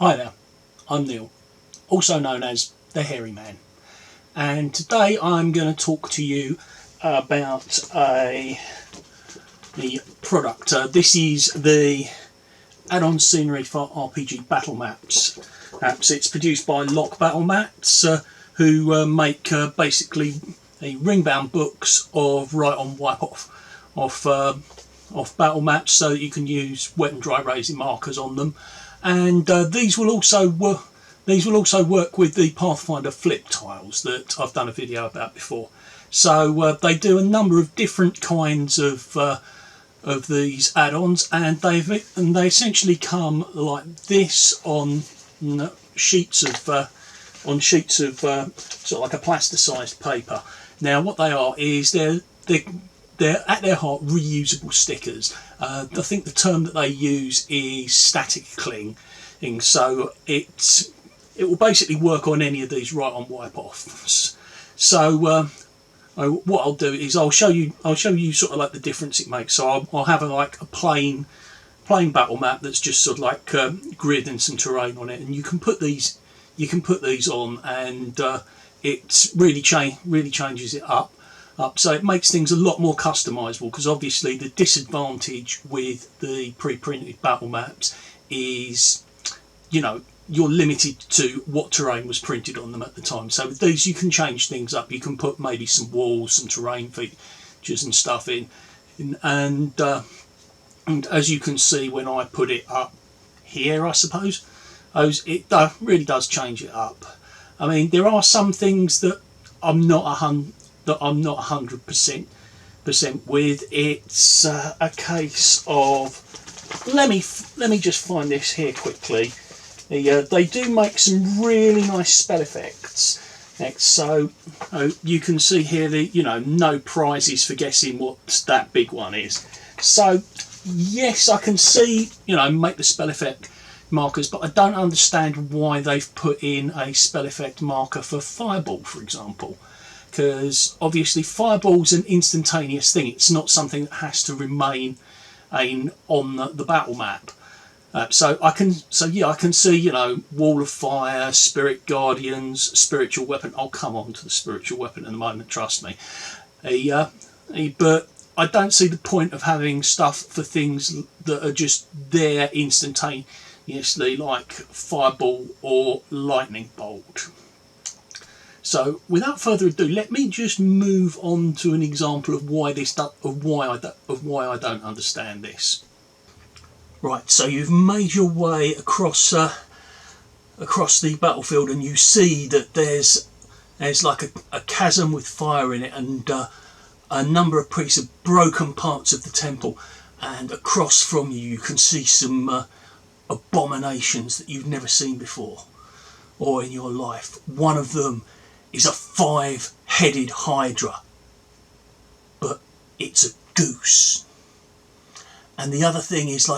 Hi there, I'm Neil, also known as the Hairy Man, and today I'm going to talk to you about the product. This is the add-on scenery for RPG Battle Maps. It's produced by Lock Battle Maps, who make basically ring-bound books of write-on wipe-off off battle maps, so that you can use wet and dry erasing markers on them. And these will also work with the Pathfinder flip tiles that I've done a video about before. So they do a number of different kinds of these add-ons, and they essentially come like this on sheets of sort of like a plasticized paper. Now, what they are is they're at their heart reusable stickers. I think the term that they use is static cling, so it will basically work on any of these write-on wipe-offs. So what I'll do is I'll show you sort of like the difference it makes. So I'll have a plain battle map that's just sort of like grid and some terrain on it, and you can put these on, and it really changes it up. So it makes things a lot more customizable, because obviously the disadvantage with the pre-printed battle maps is, you're limited to what terrain was printed on them at the time. So with these you can change things up. You can put maybe some walls, some terrain features and stuff in, and as you can see when I put it up here, I suppose, it really does change it up. I mean, there are some things that I'm not 100% with. It's a case of, let me just find this here quickly. They do make some really nice spell effects. So you can see here no prizes for guessing what that big one is. So yes, I can see make the spell effect markers, but I don't understand why they've put in a spell effect marker for Fireball, for example, because obviously Fireball's an instantaneous thing. It's not something that has to remain on the battle map. So I can see Wall of Fire, Spirit Guardians, Spiritual Weapon. I'll come on to the Spiritual Weapon in a moment, trust me. But I don't see the point of having stuff for things that are just there instantaneously, like Fireball or Lightning Bolt. So without further ado, let me just move on to an example of why I don't understand this. Right, so you've made your way across the battlefield, and you see that there's like a chasm with fire in it, and a number of priests of broken parts of the temple, and across from you can see some abominations that you've never seen before or in your life. One of them is a 5-headed hydra, but it's a goose. And the other thing is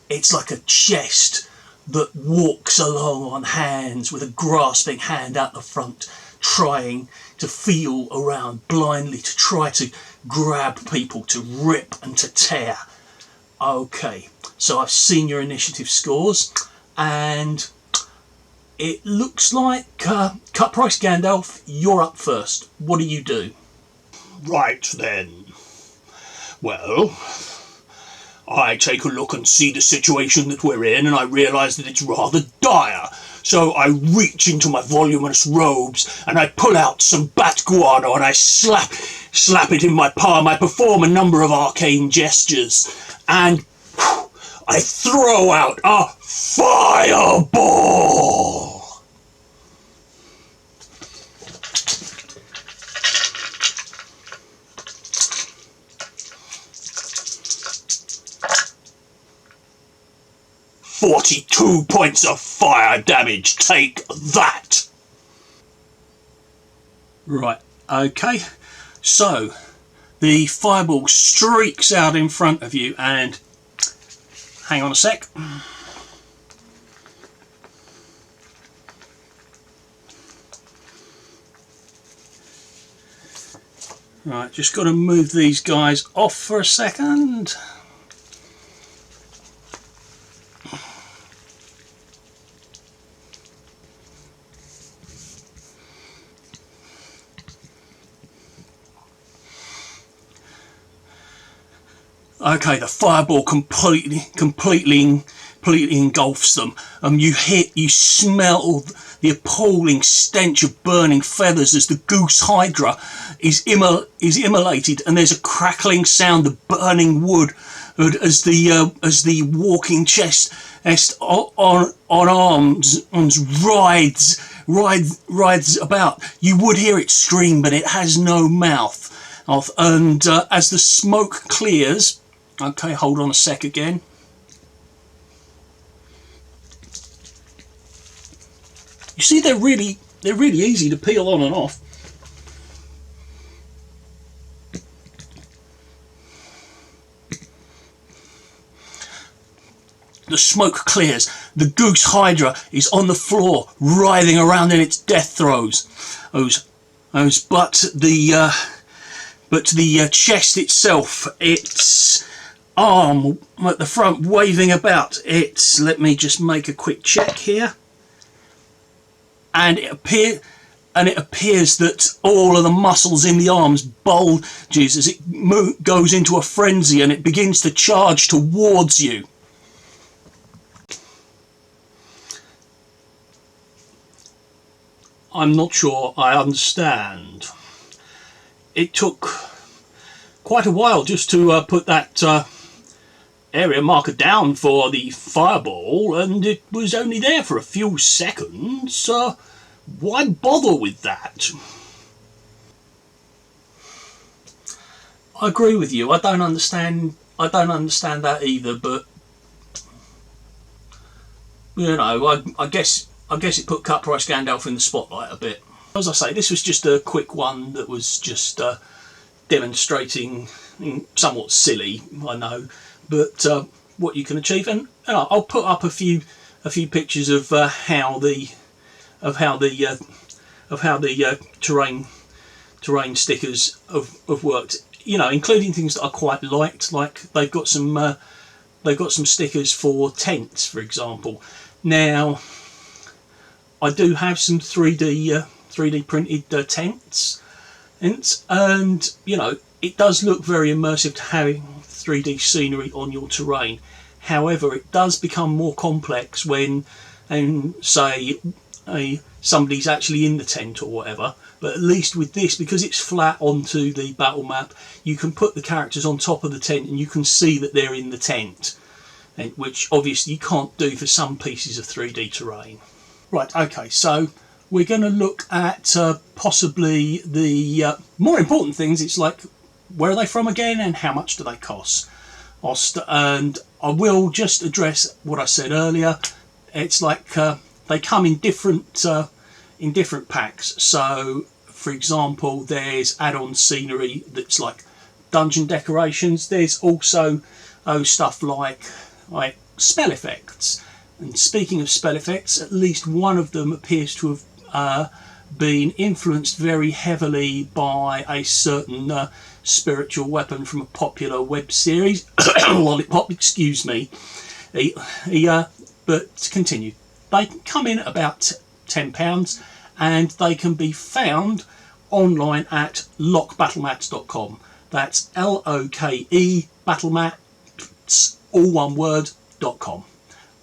it's like a chest that walks along on hands, with a grasping hand out the front, trying to feel around blindly to try to grab people, to rip and to tear. Okay, so I've seen your initiative scores, and it looks like Cut Price Gandalf, you're up first. What do you do? Right then. Well, I take a look and see the situation that we're in, and I realise that it's rather dire. So I reach into my voluminous robes and I pull out some bat guano and I slap it in my palm. I perform a number of arcane gestures, and I throw out a fireball. "42 points of fire damage. Take that." Right, okay. So the fireball streaks out in front of you, and hang on a sec. Right, just got to move these guys off for a second. Okay, the fireball completely engulfs them. You smell the appalling stench of burning feathers as the goose hydra is immolated, and there's a crackling sound of burning wood as the walking chest on arms writhes about. You would hear it scream, but it has no mouth. And as the smoke clears, okay, hold on a sec again. You see, they're really easy to peel on and off. The smoke clears. The goose hydra is on the floor, writhing around in its death throes. But the chest itself, its arm at the front waving about. Let me just make a quick check here. And it appears that all of the muscles in the arms bulges as it goes into a frenzy, and it begins to charge towards you. I'm not sure I understand. It took quite a while just to put that area marker down for the fireball, and it was only there for a few seconds. Why bother with that? I agree with you. I don't understand that either. But you know, I guess it put Cut Price Gandalf in the spotlight a bit. As I say, this was just a quick one that was just demonstrating somewhat silly, I know, but what you can achieve. And I'll put up a few pictures of how the terrain stickers have worked. You know, including things that I quite liked, like they've got some stickers for tents, for example. Now, I do have some 3D printed tents, and you know, it does look very immersive to having 3D scenery on your terrain. However, it does become more complex when, say, somebody's actually in the tent or whatever. But at least with this, because it's flat onto the battle map, you can put the characters on top of the tent and you can see that they're in the tent, which obviously you can't do for some pieces of 3D terrain. Right, okay, so we're going to look at possibly the more important things. It's like, where are they from again, and how much do they cost? And I will just address what I said earlier. It's like they come in different packs. So, for example, there's add-on scenery that's like dungeon decorations. There's also stuff like spell effects. And speaking of spell effects, at least one of them appears to have been influenced very heavily by a certain spiritual weapon from a popular web series, Lollipop, excuse me. But to continue, they come in at about £10, and they can be found online at lokebattlemats.com. That's LOKE battlemats, all one word, .com.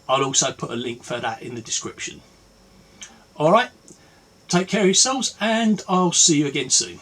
I'll also put a link for that in the description. Alright, take care of yourselves, and I'll see you again soon.